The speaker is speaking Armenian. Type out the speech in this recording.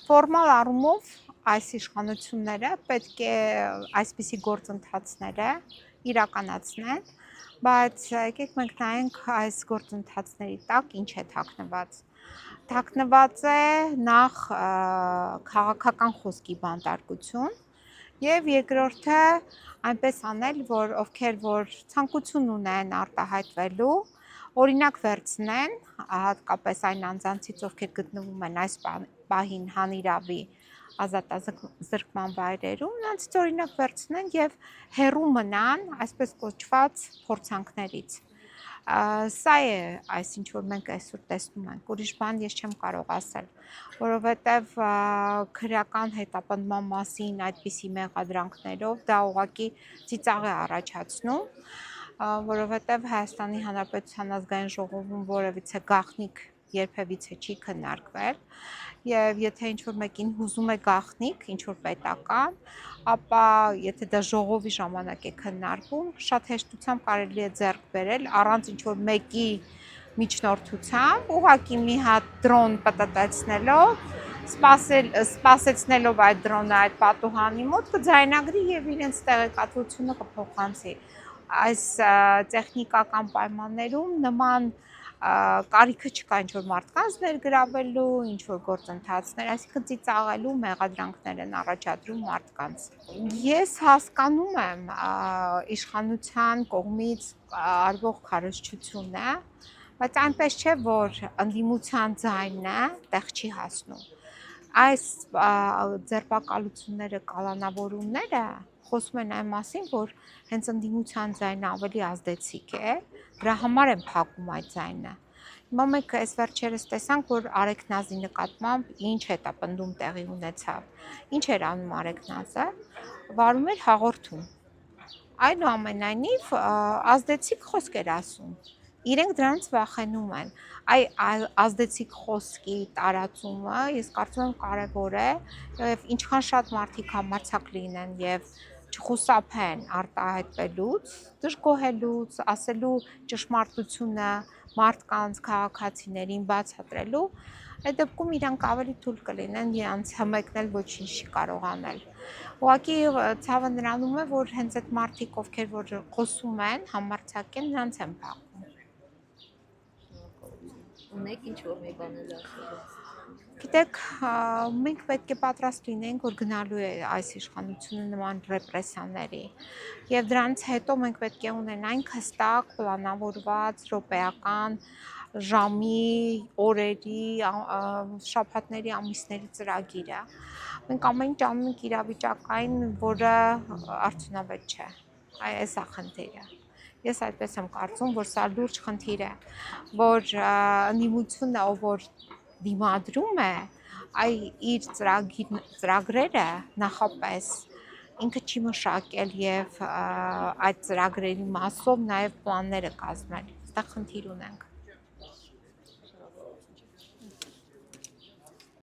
Ֆորմալ առումով այս իշխանությունները պետք է այսպիսի գործընթացները իրականացնեն, բայց եկեք մենք նայենք այս գործընթացների տակ ինչ է թաքնված։ Թաքնված է նախ քաղաքական խոսքի բանտարկություն եւ երկրորդը այնպես անել, որ ովքեր որ ցանկություն ունեն արտահայտվելու, օրինակ վերցնեն, հատկապես այն անձանցից, ովքեր գտնվում են այս պահին հանիրավի ազատազրկման վայրերում, նրանցից օրինակ վերցնեն եւ հեռու մնան այսպես կոչված փորձանքներից։ Սա է այս ինչ որ մենք այսօր տեսնում ենք, ուրիշ բան ես չեմ կարող ասել, որովհետև քրեական հետապնդման մասին այդպիսի մեղադրանքներով դա ուղղակի ծիծաղ է առաջացնում, որովհետև Հայաստանի Հանրապետության ազգային ժողովում որևիցե գաղտնիք երբևիցե չի քննարկվել եւ եթե ինչ-որ մեկին հուզում է գաղտնիք, ինչ-որ պետական, ապա եթե դա ժողովի ժամանակ է քննարկվում, շատ հեշտությամբ կարելի է ձեռք բերել առանց ինչ-որ մեկի միջնորդությամբ, ուղղակի մի հատ դրոն պտտեցնելով, սպասեցնելով այդ դրոնը այդ պատուհանի մոտ կձայնագրի եւ իրենց տեղեկատվությունը կփոխանցի։ Այս տեխնիկական պայմաններում նման կարիքը չկա ինչ-որ մարդկանց ներգրավելու, ինչ-որ գործընթացներ, այսինքն ծիծաղելու մեղադրանքներ են առաջադրում մարդկանց։ Ես հասկանում եմ իշխանության կողմից արվող քարոզչությունը, բայց այնպես չէ, որ ընդդիմության ձայնը տեղ չի հասնում։ Այս ձերբակալությունները, կալանավորումները խոսում են այն մասին, որ հենց ընդդիմության ձայնը ավելի ազդեցիկ է, դրա համար են փակում այդ ձայնը։ Հիմա մենք այս վերջերս տեսանք, որ Արեգնազի նկատմամբ ինչ հետապնդում տեղի ունեցավ։ Ինչ էր անում Արեգնազը, վարում էր հաղորդում։ Այնուամենայնիվ ազդեցիկ խոսք էր ասում։ Իրենք դրանից վախենում են։ Ազդեցիկ խոսքի տարածումը ես կարծում եմ կարևոր է եւ ինչքան շատ մարդիկ համարձակ լինեն եւ չխուսափեն արտահայտվելուց, դժգոհելուց, ասելու ճշմարտությունը մարդկանց, քաղաքացիներին բացատրելու, այդ դեպքում իրանք ավելի թույլ կլինեն իրանց հմեկնել ոչինչ չի կարող անել։ Ուղղակի ցավը նրանում է, որ հենց այդ մարդիկ, ովքեր որ խոսում են, համարձակ են, նրանց են փախում։ Ունեք ինչ-որ մի բան ասելու։ Գիտեք, մենք պետք է պատրաստ լինենք, որ գնալու է այս իշխանությունը նման ռեպրեսիաների եւ դրանից հետո մենք պետք է ունենանք հստակ, պլանավորված, րոպեական, ժամի, օրերի, շաբաթների, ամիսների ծրագիրը։ Մենք ամեն ինչ անում ենք իրավիճակային, որը արդյունավետ չէ։ Այս է խնդիրը։ Ես այդպես եմ կարծում, որ սա լուրջ խնդիր է, որ ընդդիմությունը, ով որ դիմադրում է, իր ծրագրերը նախապես ինքը չի մշակել եւ այդ ծրագրերի մասով նաեւ պլանները կազմել։ Այստեղ խնդիր ունենք։